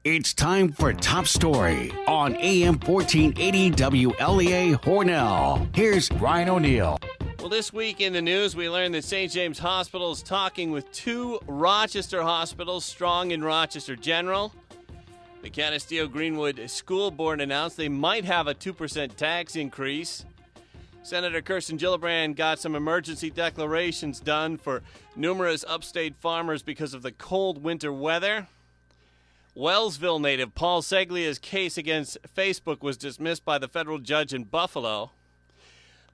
It's time for Top Story on AM 1480 WLEA Hornell. Here's Ryan O'Neill. Well, this week in the news, we learned that St. James Hospital is talking with two Rochester hospitals, Strong and Rochester General. The Canisteo Greenwood School Board announced they might have a 2% tax increase. Senator Kirsten Gillibrand got some emergency declarations done for numerous upstate farmers because of the cold winter weather. Wellsville native Paul Seglia's case against Facebook was dismissed by the federal judge in Buffalo.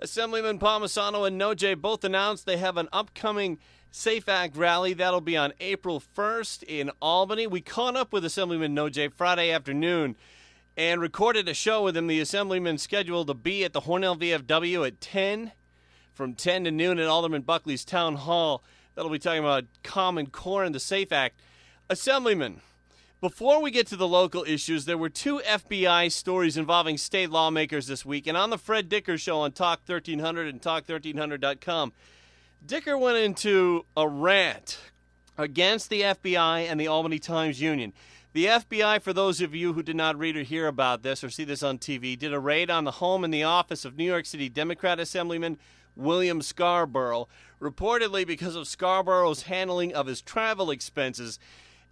Assemblyman Palmisano and Nojay both announced they have an upcoming SAFE Act rally. That'll be on April 1st in Albany. We caught up with Assemblyman Nojay Friday afternoon and recorded a show with him. The Assemblyman scheduled to be at the Hornell VFW at 10, from 10 to noon at Alderman Buckley's Town Hall. That'll be talking about Common Core and the SAFE Act. Assemblyman, before we get to the local issues, there were two FBI stories involving state lawmakers this week. And on the Fred Dicker Show on Talk 1300 and Talk1300.com, Dicker went into a rant against the FBI and the Albany Times-Union. The FBI, for those of you who did not read or hear about this or see this on TV, did a raid on the home and the office of New York City Democrat Assemblyman William Scarborough, reportedly because of Scarborough's handling of his travel expenses.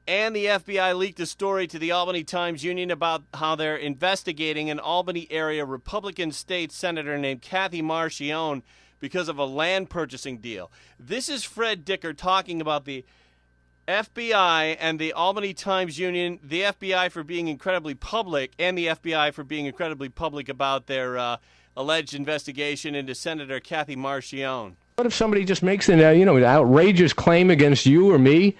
And the FBI leaked a story to the Albany Times-Union about how they're investigating an Albany area Republican state senator named Kathy Marchione because of a land purchasing deal. This is Fred Dicker talking about the FBI and the Albany Times-Union, the FBI for being incredibly public, and the FBI for being incredibly public about their alleged investigation into Senator Kathy Marchione. What if somebody just makes an outrageous claim against you or me?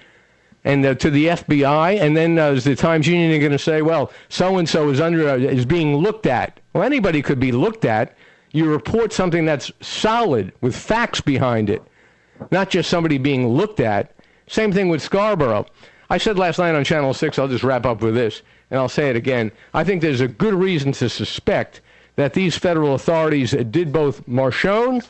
And to the FBI, and then is the Times-Union going to say, well, so-and-so is being looked at? Well, anybody could be looked at. You report something that's solid with facts behind it, not just somebody being looked at. Same thing with Scarborough. I said last night on Channel 6, I'll just wrap up with this, and I'll say it again. I think there's a good reason to suspect that these federal authorities did both Marchione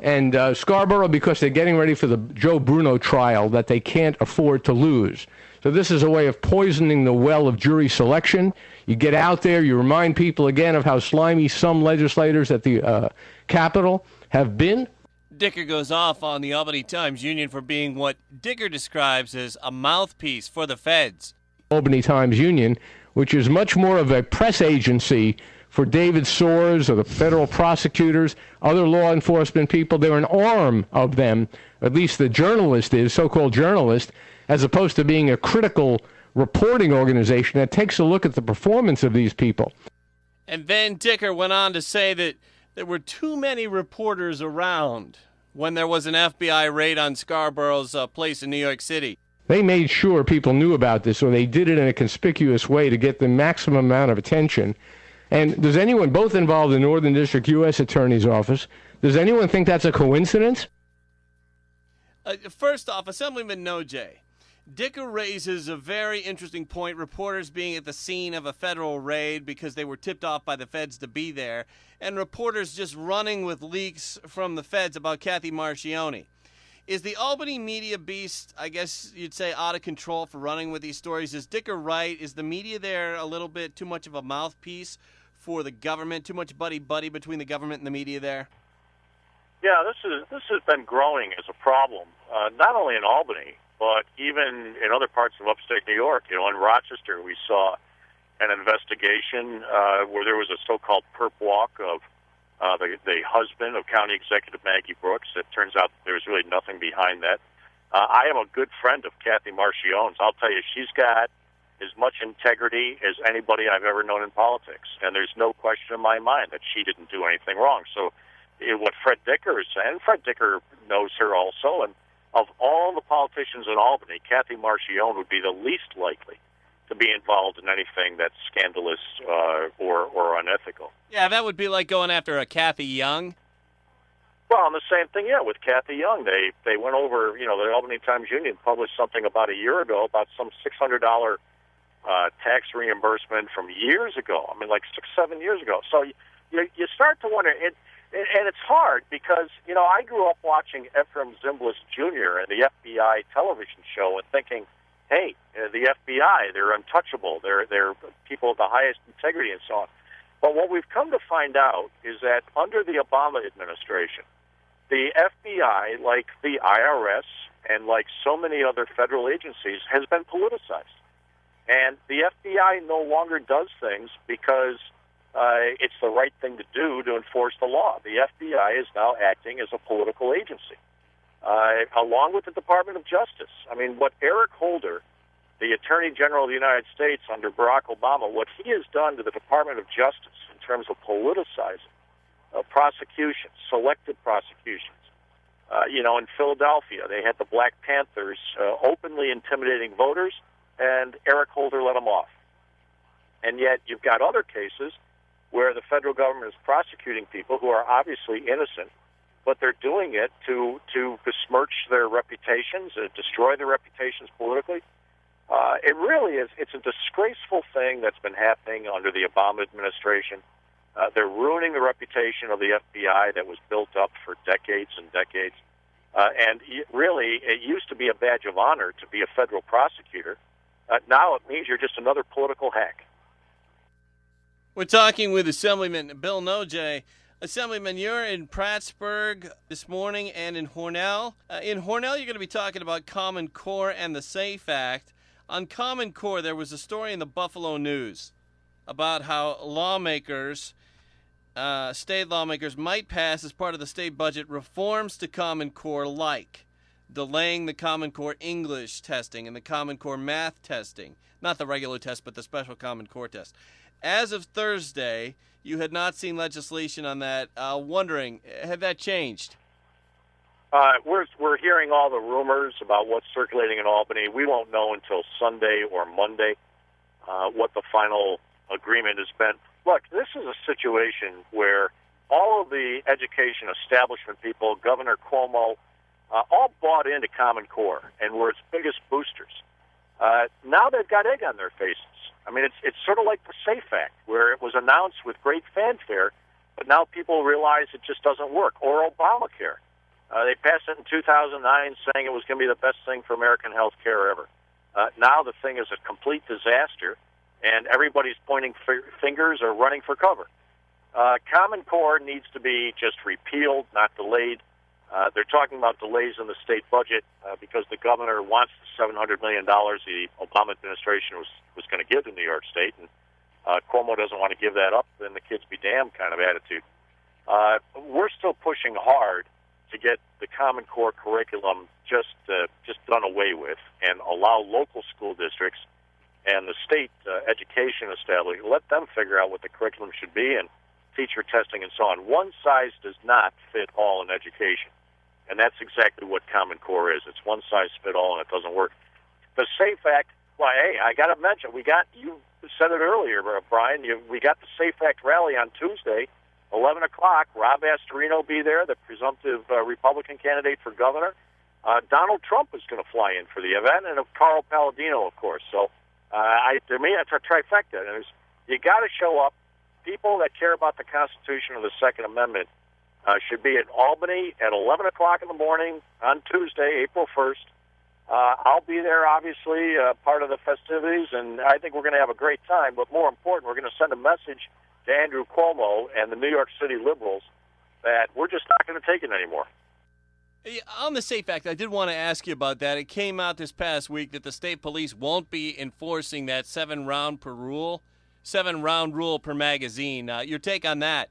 and Scarborough because they're getting ready for the Joe Bruno trial that they can't afford to lose. So this is a way of poisoning the well of jury selection. You get out there, you remind people again of how slimy some legislators at the Capitol have been. Dicker goes off on the Albany Times-Union for being what Dicker describes as a mouthpiece for the feds. Albany Times-Union, which is much more of a press agency for David Soares or the federal prosecutors, other law enforcement people. They're an arm of them, at least the journalist is, so-called journalist, as opposed to being a critical reporting organization that takes a look at the performance of these people. And then Dicker went on to say that there were too many reporters around when there was an FBI raid on Scarborough's place in New York City. They made sure people knew about this, or they did it in a conspicuous way to get the maximum amount of attention. And does anyone, both involved in the Northern District U.S. Attorney's Office, does anyone think that's a coincidence? First off, Assemblyman Nojay, Dicker raises a very interesting point, reporters being at the scene of a federal raid because they were tipped off by the feds to be there, and reporters just running with leaks from the feds about Kathy Marchione. Is the Albany media beast, I guess you'd say, out of control for running with these stories? Is Dicker right? Is the media there a little bit too much of a mouthpiece for the government? Too much buddy-buddy between the government and the media there? Yeah, this has been growing as a problem, not only in Albany, but even in other parts of upstate New York. You know, in Rochester, we saw an investigation where there was a so-called perp walk of the husband of County Executive Maggie Brooks. It turns out there was really nothing behind that. I am a good friend of Kathy Marchione's. I'll tell you, she's got as much integrity as anybody I've ever known in politics, and there's no question in my mind that she didn't do anything wrong. So what Fred Dicker is saying, Fred Dicker knows her also, and of all the politicians in Albany, Kathy Marchione would be the least likely to be involved in anything that's scandalous or unethical. Yeah, that would be like going after a Kathy Young. Well, and the same thing, yeah, with Kathy Young. They went over, you know, the Albany Times-Union published something about a year ago about some $600 tax reimbursement from years ago. I mean, like 6-7 years ago. So you start to wonder, and it's hard because, you know, I grew up watching Ephraim Zimbalist Jr. and the FBI television show and thinking, hey, the FBI, they're untouchable. They're people of the highest integrity and so on. But what we've come to find out is that under the Obama administration, the FBI, like the IRS and like so many other federal agencies, has been politicized. And the FBI no longer does things because it's the right thing to do to enforce the law. The FBI is now acting as a political agency, along with the Department of Justice. I mean, what Eric Holder, the Attorney General of the United States under Barack Obama, what he has done to the Department of Justice in terms of politicizing prosecutions, selective prosecutions. In Philadelphia, they had the Black Panthers openly intimidating voters, and Eric Holder let them off. And yet you've got other cases where the federal government is prosecuting people who are obviously innocent, but they're doing it to besmirch their reputations, destroy their reputations politically. It really is. It's a disgraceful thing that's been happening under the Obama administration. They're ruining the reputation of the FBI that was built up for decades and decades. And really, it used to be a badge of honor to be a federal prosecutor. Now it means you're just another political hack. We're talking with Assemblyman Bill Nojay. Assemblyman, you're in Prattsburg this morning and in Hornell. In Hornell, you're going to be talking about Common Core and the SAFE Act. On Common Core, there was a story in the Buffalo News about how state lawmakers might pass as part of the state budget reforms to Common Core, like delaying the Common Core English testing and the Common Core math testing. Not the regular test, but the special Common Core test. As of Thursday, you had not seen legislation on that. Wondering, had that changed? We're hearing all the rumors about what's circulating in Albany. We won't know until Sunday or Monday what the final agreement has been. Look, this is a situation where all of the education establishment people, Governor Cuomo, all bought into Common Core and were its biggest boosters. Now they've got egg on their faces. I mean, it's sort of like the SAFE Act, where it was announced with great fanfare, but now people realize it just doesn't work. Or Obamacare. They passed it in 2009 saying it was going to be the best thing for American health care ever. Now the thing is a complete disaster, and everybody's pointing fingers or running for cover. Common Core needs to be just repealed, not delayed. They're talking about delays in the state budget because the governor wants the $700 million the Obama administration was going to give to New York State, and Cuomo doesn't want to give that up, then the kids be damned kind of attitude. We're still pushing hard to get the Common Core curriculum just done away with and allow local school districts and the state education establishment, let them figure out what the curriculum should be and teacher testing and so on. One size does not fit all in education. And that's exactly what Common Core is. It's one size fit all, and it doesn't work. The SAFE Act, well, hey, I got to mention, you said it earlier, Brian, we got the SAFE Act rally on Tuesday, 11 o'clock. Rob Astorino will be there, the presumptive Republican candidate for governor. Donald Trump is going to fly in for the event, and Carl Palladino, of course. So, to me, it's a trifecta. And you got to show up. People that care about the Constitution or the Second Amendment should be in Albany at 11 o'clock in the morning on Tuesday, April 1st. I'll be there, obviously, part of the festivities, and I think we're going to have a great time. But more important, we're going to send a message to Andrew Cuomo and the New York City liberals that we're just not going to take it anymore. On the SAFE Act, I did want to ask you about that. It came out this past week that the state police won't be enforcing that 7-round rule per magazine. Your take on that?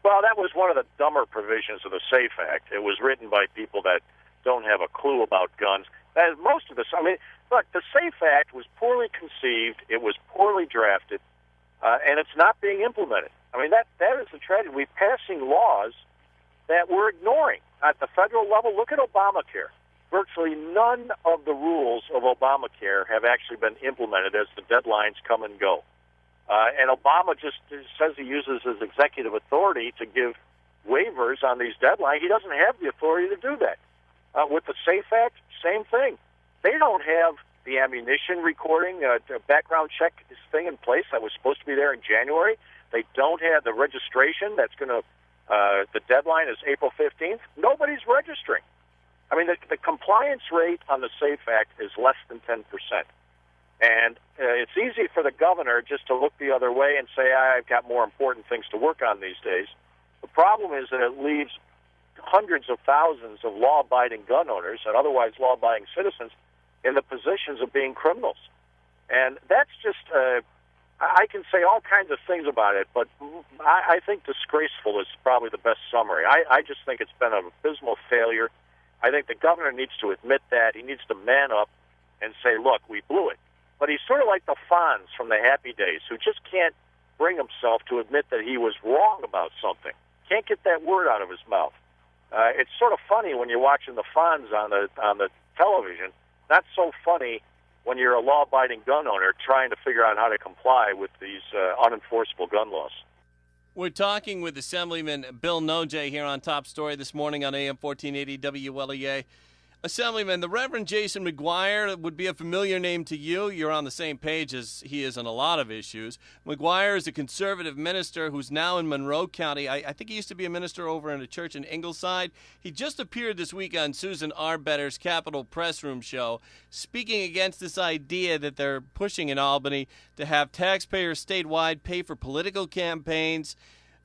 Well, that was one of the dumber provisions of the SAFE Act. It was written by people that don't have a clue about guns. Most of this, look, the SAFE Act was poorly conceived, it was poorly drafted, and it's not being implemented. That is the tragedy. We're passing laws that we're ignoring. At the federal level, look at Obamacare. Virtually none of the rules of Obamacare have actually been implemented as the deadlines come and go. And Obama just says he uses his executive authority to give waivers on these deadlines. He doesn't have the authority to do that. With the SAFE Act, same thing. They don't have the ammunition recording, background check thing in place that was supposed to be there in January. They don't have the registration that's going to, the deadline is April 15th. Nobody's registering. I mean, the compliance rate on the SAFE Act is less than 10%. And it's easy for the governor just to look the other way and say, I've got more important things to work on these days. The problem is that it leaves hundreds of thousands of law-abiding gun owners and otherwise law-abiding citizens in the positions of being criminals. And that's just, I can say all kinds of things about it, but I think disgraceful is probably the best summary. I just think it's been an abysmal failure. I think the governor needs to admit that. He needs to man up and say, look, we blew it. But he's sort of like the Fonz from the Happy Days, who just can't bring himself to admit that he was wrong about something. Can't get that word out of his mouth. It's sort of funny when you're watching the Fonz on the television. Not so funny when you're a law-abiding gun owner trying to figure out how to comply with these unenforceable gun laws. We're talking with Assemblyman Bill Nojay here on Top Story this morning on AM 1480 WLEA. Assemblyman, the Reverend Jason McGuire would be a familiar name to you. You're on the same page as he is on a lot of issues. McGuire is a conservative minister who's now in Monroe County. I think he used to be a minister over in a church in Ingleside. He just appeared this week on Susan Arbetter's Capitol Press Room show, speaking against this idea that they're pushing in Albany to have taxpayers statewide pay for political campaigns.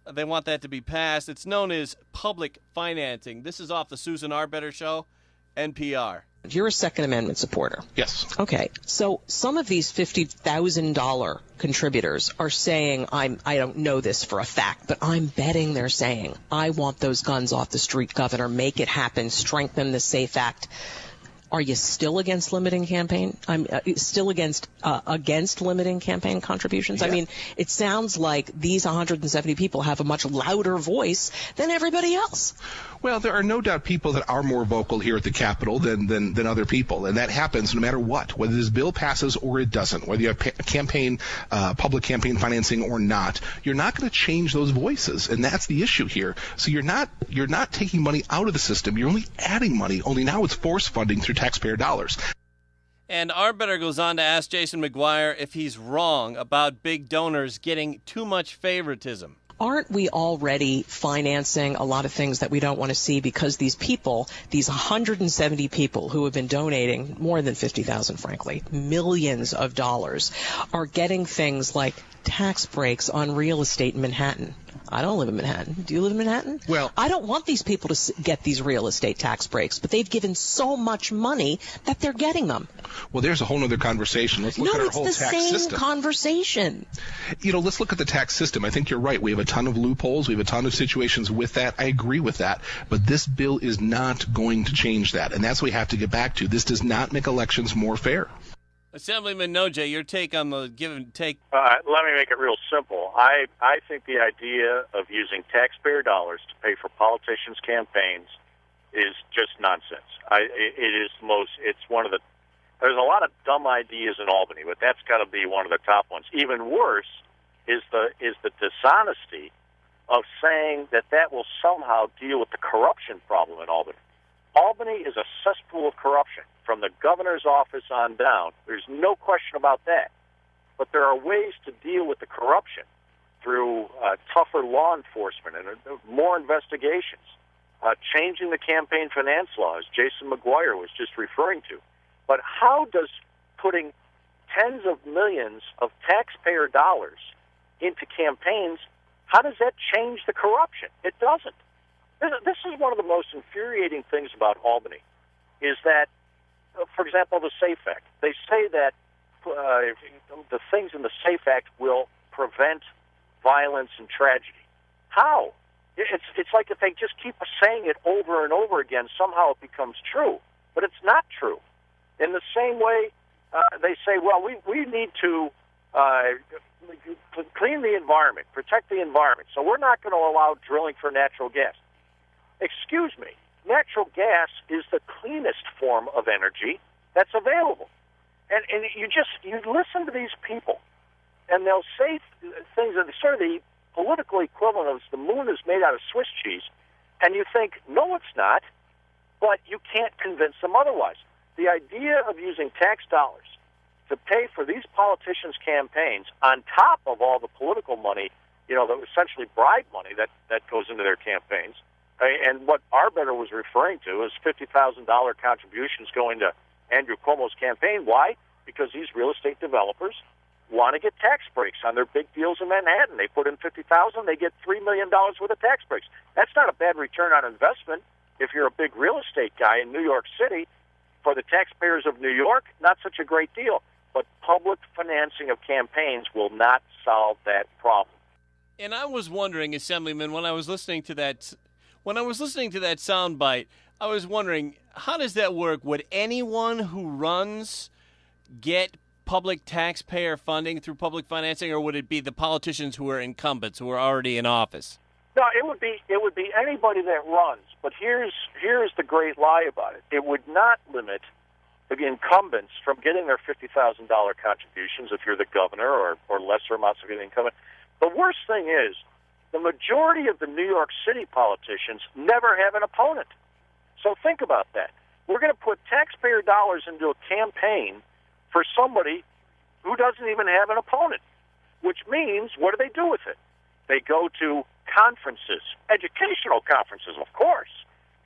They want that to be passed. It's known as public financing. This is off the Susan Arbetter show. NPR. You're a Second Amendment supporter. Yes. Okay. So some of these $50,000 contributors are saying, I don't know this for a fact, but I'm betting they're saying, I want those guns off the street, Governor. Make it happen. Strengthen the SAFE Act. Are you still against limiting campaign? I'm still against limiting campaign contributions. Yeah. I mean, it sounds like these 170 people have a much louder voice than everybody else. Well, there are no doubt people that are more vocal here at the Capitol than other people, and that happens no matter what, whether this bill passes or it doesn't, whether you have public campaign financing or not. You're not going to change those voices, and that's the issue here. So you're not taking money out of the system. You're only adding money. Only now it's force funding through taxpayer dollars. And Arbetter goes on to ask Jason McGuire if he's wrong about big donors getting too much favoritism. Aren't we already financing a lot of things that we don't want to see because these people, these 170 people who have been donating more than $50,000, frankly, millions of dollars, are getting things like tax breaks on real estate in Manhattan? I don't live in Manhattan. Do you live in Manhattan? Well, I don't want these people to get these real estate tax breaks, but they've given so much money that they're getting them. Well, there's a whole other conversation. Let's look at our whole tax system. No, it's the same conversation. Let's look at the tax system. I think you're right. We have a ton of loopholes. We have a ton of situations with that. I agree with that. But this bill is not going to change that, and that's what we have to get back to. This does not make elections more fair. Assemblyman Nojay, your take on the give and take. Let me make it real simple. I think the idea of using taxpayer dollars to pay for politicians' campaigns is just nonsense. It's one of the, there's a lot of dumb ideas in Albany, but that's got to be one of the top ones. Even worse is the dishonesty of saying that will somehow deal with the corruption problem in Albany. Albany is a cesspool of corruption from the governor's office on down. There's no question about that. But there are ways to deal with the corruption through tougher law enforcement and more investigations, changing the campaign finance laws Jason McGuire was just referring to. But how does putting tens of millions of taxpayer dollars into campaigns, how does that change the corruption? It doesn't. This is one of the most infuriating things about Albany, is that, for example, the SAFE Act. They say that the things in the SAFE Act will prevent violence and tragedy. How? It's like if they just keep saying it over and over again, somehow it becomes true. But it's not true. In the same way, they say, well, we need to clean the environment, protect the environment, so we're not going to allow drilling for natural gas. Excuse me, natural gas is the cleanest form of energy that's available. And you listen to these people, and they'll say things that are sort of the political equivalent of the moon is made out of Swiss cheese, and you think, no, it's not, but you can't convince them otherwise. The idea of using tax dollars to pay for these politicians' campaigns on top of all the political money, the essentially bribe money that goes into their campaigns, And what Arbeiter was referring to is $50,000 contributions going to Andrew Cuomo's campaign. Why? Because these real estate developers want to get tax breaks on their big deals in Manhattan. They put in $50,000, they get $3 million worth of tax breaks. That's not a bad return on investment if you're a big real estate guy in New York City. For the taxpayers of New York, not such a great deal. But public financing of campaigns will not solve that problem. And I was wondering, Assemblyman, when I was listening to that soundbite, I was wondering, how does that work? Would anyone who runs get public taxpayer funding through public financing, or would it be the politicians who are incumbents, who are already in office? No, it would be anybody that runs. But here's the great lie about it. It would not limit the incumbents from getting their $50,000 contributions if you're the governor, or lesser amounts if you're the incumbent. The worst thing is the majority of the New York City politicians never have an opponent. So think about that. We're going to put taxpayer dollars into a campaign for somebody who doesn't even have an opponent, which means, what do they do with it? They go to conferences, educational conferences, of course,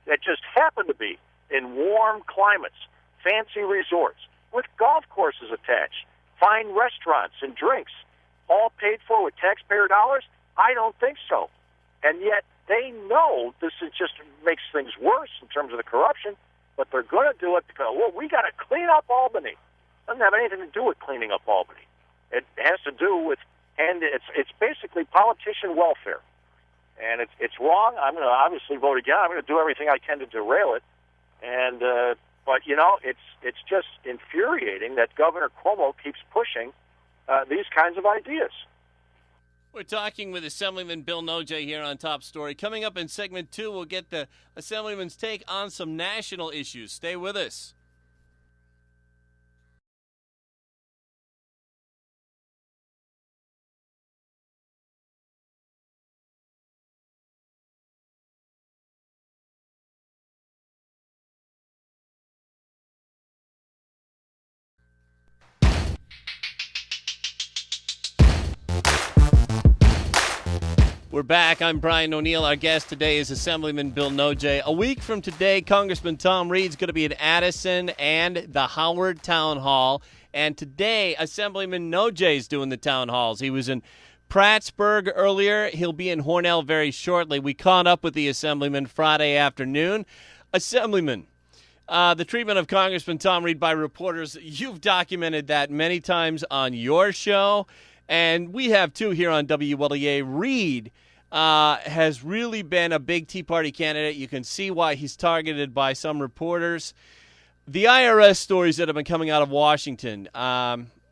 that just happen to be in warm climates, fancy resorts, with golf courses attached, fine restaurants and drinks, all paid for with taxpayer dollars? I don't think so. And yet they know this just makes things worse in terms of the corruption, but they're going to do it because, well, we got to clean up Albany. It doesn't have anything to do with cleaning up Albany. It has to do with, and it's basically politician welfare. And it's wrong. I'm going to obviously vote again. I'm going to do everything I can to derail it. And but it's just infuriating that Governor Cuomo keeps pushing these kinds of ideas. We're talking with Assemblyman Bill Nojay here on Top Story. Coming up in segment 2, we'll get the Assemblyman's take on some national issues. Stay with us. We're back. I'm Brian O'Neill. Our guest today is Assemblyman Bill Nojay. A week from today, Congressman Tom Reed's going to be at Addison and the Howard Town Hall. And today, Assemblyman Nojay's doing the town halls. He was in Prattsburgh earlier. He'll be in Hornell very shortly. We caught up with the Assemblyman Friday afternoon. Assemblyman, the treatment of Congressman Tom Reed by reporters, you've documented that many times on your show. And we have, too, here on WLEA. Reed has really been a big Tea Party candidate. You can see why he's targeted by some reporters. The IRS stories that have been coming out of Washington,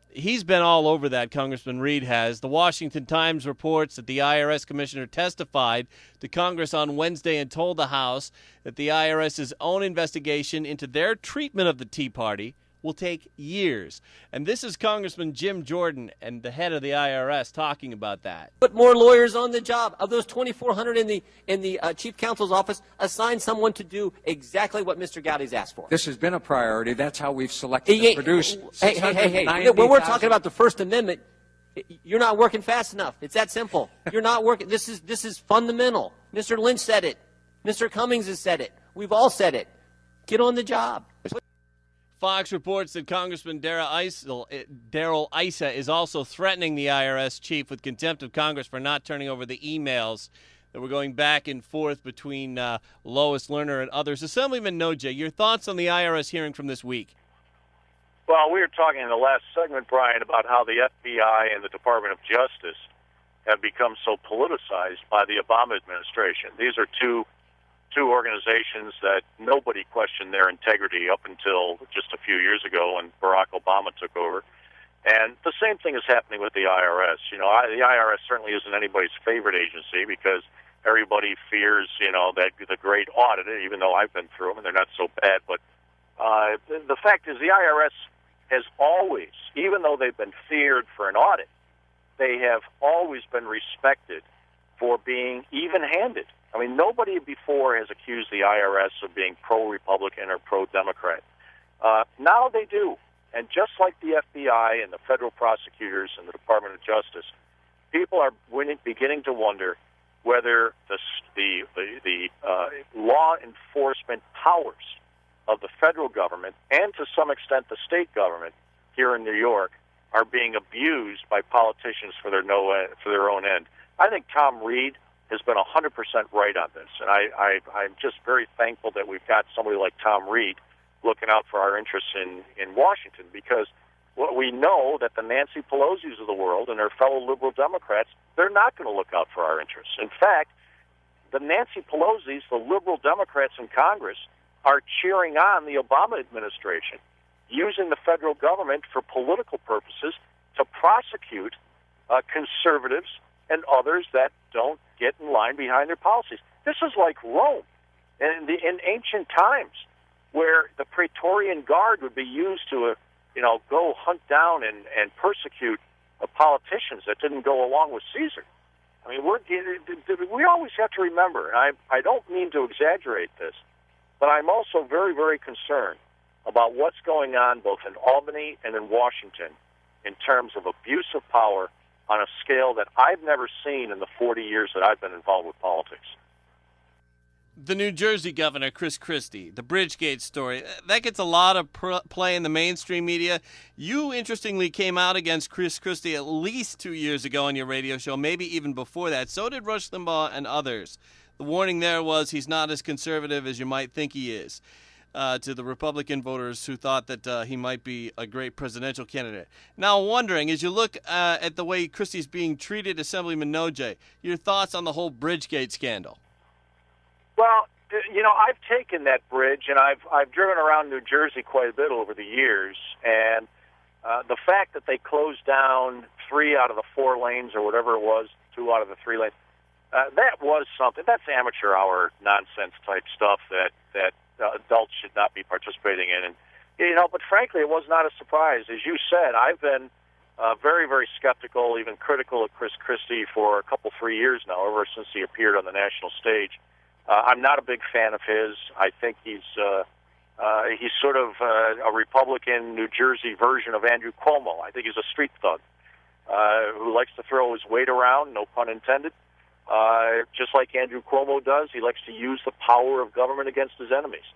he's been all over that, Congressman Reed has. The Washington Times reports that the IRS commissioner testified to Congress on Wednesday and told the House that the IRS's own investigation into their treatment of the Tea Party will take years. And this is Congressman Jim Jordan and the head of the IRS talking about that. Put more lawyers on the job. Of those 2,400 in the chief counsel's office, assign someone to do exactly what Mr. Gowdy's asked for. This has been a priority. That's how we've selected and produced. Hey. When we're talking about the First Amendment, you're not working fast enough. It's that simple. You're not working. This is fundamental. Mr. Lynch said it. Mr. Cummings has said it. We've all said it. Get on the job. Fox reports that Congressman Darrell Issa is also threatening the IRS chief with contempt of Congress for not turning over the emails that were going back and forth between Lois Lerner and others. Assemblyman Nojay, your thoughts on the IRS hearing from this week? Well, we were talking in the last segment, Brian, about how the FBI and the Department of Justice have become so politicized by the Obama administration. These are two organizations that nobody questioned their integrity up until just a few years ago when Barack Obama took over. And the same thing is happening with the IRS. The IRS certainly isn't anybody's favorite agency because everybody fears, that the great audit, even though I've been through them and they're not so bad. But the fact is the IRS has always, even though they've been feared for an audit, they have always been respected for being even-handed. I mean, nobody before has accused the IRS of being pro-Republican or pro-Democrat. Now they do. And just like the FBI and the federal prosecutors and the Department of Justice, people are beginning to wonder, whether the law enforcement powers of the federal government and to some extent the state government here in New York are being abused by politicians for their own end. I think Tom Reed has been 100% right on this, and I'm just very thankful that we've got somebody like Tom Reed looking out for our interests in Washington, because we know that the Nancy Pelosi's of the world and their fellow liberal Democrats, they're not going to look out for our interests. In fact, the Nancy Pelosi's, the liberal Democrats in Congress, are cheering on the Obama administration, using the federal government for political purposes to prosecute conservatives and others that don't get in line behind their policies. This is like Rome in ancient times, where the Praetorian Guard would be used to go hunt down and persecute politicians that didn't go along with Caesar. I mean, we always have to remember, and I don't mean to exaggerate this, but I'm also very, very concerned about what's going on both in Albany and in Washington in terms of abuse of power on a scale that I've never seen in the 40 years that I've been involved with politics. The New Jersey governor, Chris Christie, the Bridgegate story, that gets a lot of play in the mainstream media. You, interestingly, came out against Chris Christie at least 2 years ago on your radio show, maybe even before that. So did Rush Limbaugh and others. The warning there was he's not as conservative as you might think he is, to the Republican voters who thought that he might be a great presidential candidate. Now, wondering, as you look at the way Christie's being treated, Assemblyman Nojay, your thoughts on the whole Bridgegate scandal? Well, I've taken that bridge, and I've driven around New Jersey quite a bit over the years, and the fact that they closed down 3 out of the 4 lanes or whatever it was, 2 out of the 3 lanes, that was something. That's amateur hour nonsense type stuff that adults should not be participating in. And but frankly, it was not a surprise. As you said, I've been very, very skeptical, even critical of Chris Christie for 3 years now, ever since he appeared on the national stage. I'm not a big fan of his. I think he's sort of a Republican New Jersey version of Andrew Cuomo. I think he's a street thug who likes to throw his weight around, no pun intended. Just like Andrew Cuomo does, he likes to use the power of government against his enemies.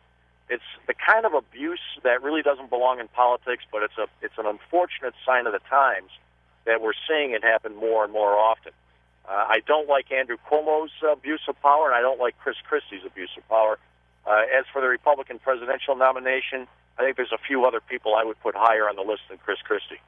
It's the kind of abuse that really doesn't belong in politics, but it's an unfortunate sign of the times that we're seeing it happen more and more often. I don't like Andrew Cuomo's abuse of power, and I don't like Chris Christie's abuse of power. As for the Republican presidential nomination, I think there's a few other people I would put higher on the list than Chris Christie.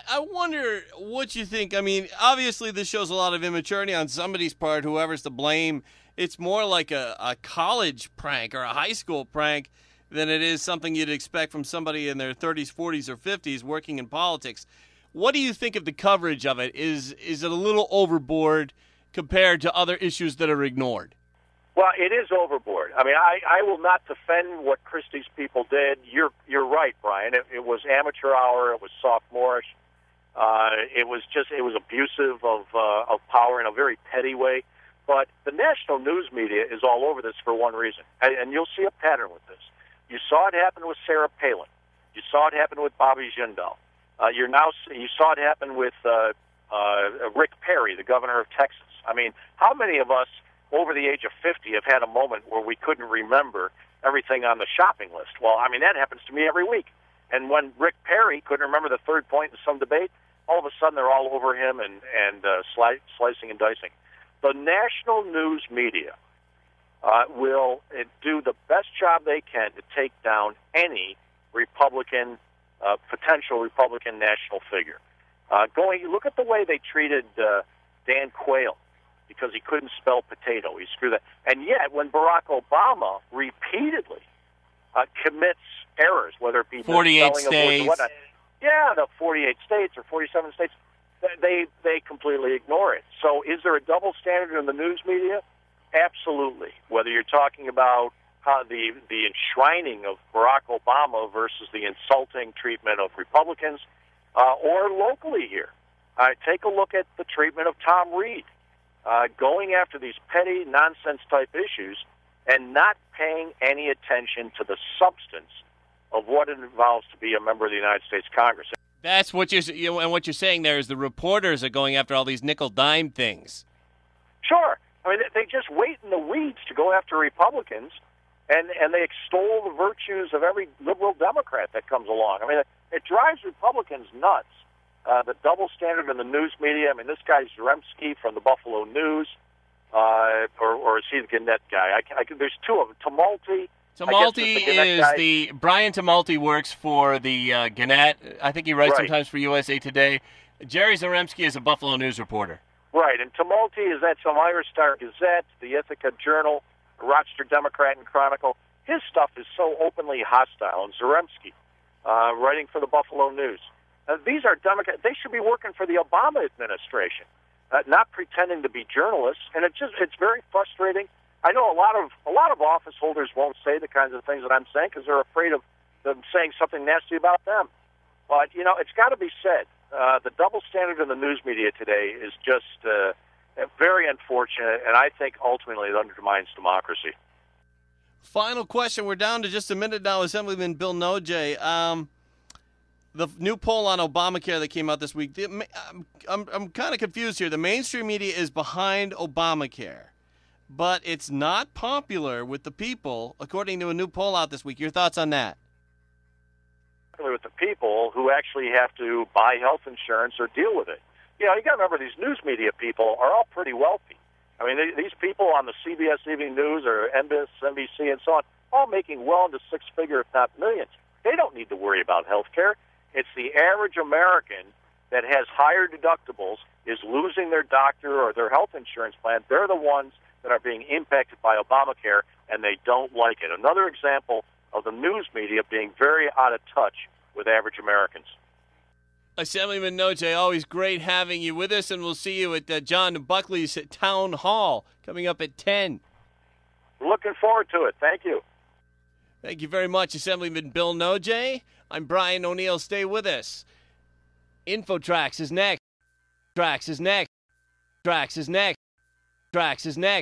I wonder what you think. I mean, obviously this shows a lot of immaturity on somebody's part, whoever's to blame. It's more like a college prank or a high school prank than it is something you'd expect from somebody in their 30s, 40s, or 50s working in politics. What do you think of the coverage of it? Is it a little overboard compared to other issues that are ignored? Well, it is overboard. I mean, I will not defend what Christie's people did. You're right, Brian. It was amateur hour. It was sophomorish. It was abusive of power in a very petty way. But the national news media is all over this for one reason, and you'll see a pattern with this. You saw it happen with Sarah Palin. You saw it happen with Bobby Jindal. You saw it happen with Rick Perry, the governor of Texas. I mean, how many of us over the age of 50 have had a moment where we couldn't remember everything on the shopping list? Well, I mean, that happens to me every week. And when Rick Perry couldn't remember the third point in some debate, all of a sudden they're all over him and slicing and dicing. The national news media will do the best job they can to take down any potential Republican national figure. Look at the way they treated Dan Quayle because he couldn't spell potato. He screwed that. And yet, when Barack Obama repeatedly commits errors, whether it be 48 spelling states, of words or whatnot, the 48 states or 47 states, they completely ignore it. So, is there a double standard in the news media? Absolutely. Whether you're talking about the enshrining of Barack Obama versus the insulting treatment of Republicans, or locally here. Take a look at the treatment of Tom Reed, going after these petty nonsense-type issues and not paying any attention to the substance of what it involves to be a member of the United States Congress. That's what and what you're saying there is the reporters are going after all these nickel-dime things. Sure. I mean, they just wait in the weeds to go after Republicans, and they extol the virtues of every liberal Democrat that comes along. I mean, it drives Republicans nuts. The double standard in the news media. I mean, this guy's Zaremski from the Buffalo News, or is he the Gannett guy? There's two of them. Brian Tumulty works for the Gannett. I think he writes sometimes for USA Today. Jerry Zaremski is a Buffalo News reporter. Right, and Tumulty is at some Irish Star Gazette, the Ithaca Journal, Rochester Democrat and Chronicle. His stuff is so openly hostile. And Zaremski, writing for the Buffalo News. These are Democrats. They should be working for the Obama administration, not pretending to be journalists. And it's very frustrating. I know a lot of office holders won't say the kinds of things that I'm saying because they're afraid of them saying something nasty about them. But it's got to be said. The double standard in the news media today is just very unfortunate, and I think ultimately it undermines democracy. Final question. We're down to just a minute now. Assemblyman Bill Nojay. The new poll on Obamacare that came out this week, I'm kind of confused here. The mainstream media is behind Obamacare, but it's not popular with the people, according to a new poll out this week. Your thoughts on that? With the people who actually have to buy health insurance or deal with it. You got to remember these news media people are all pretty wealthy. I mean, these people on the CBS Evening News or NBC and so on, all making well into six-figure, if not millions. They don't need to worry about health care. It's the average American that has higher deductibles, is losing their doctor or their health insurance plan. They're the ones that are being impacted by Obamacare, and they don't like it. Another example of the news media being very out of touch with average Americans. Assemblyman Nojay, always great having you with us, and we'll see you at John Buckley's Town Hall coming up at 10. Looking forward to it. Thank you. Thank you very much, Assemblyman Bill Nojay. I'm Brian O'Neill. Stay with us. InfoTrax is next. Trax is next. Trax is next. Trax is next.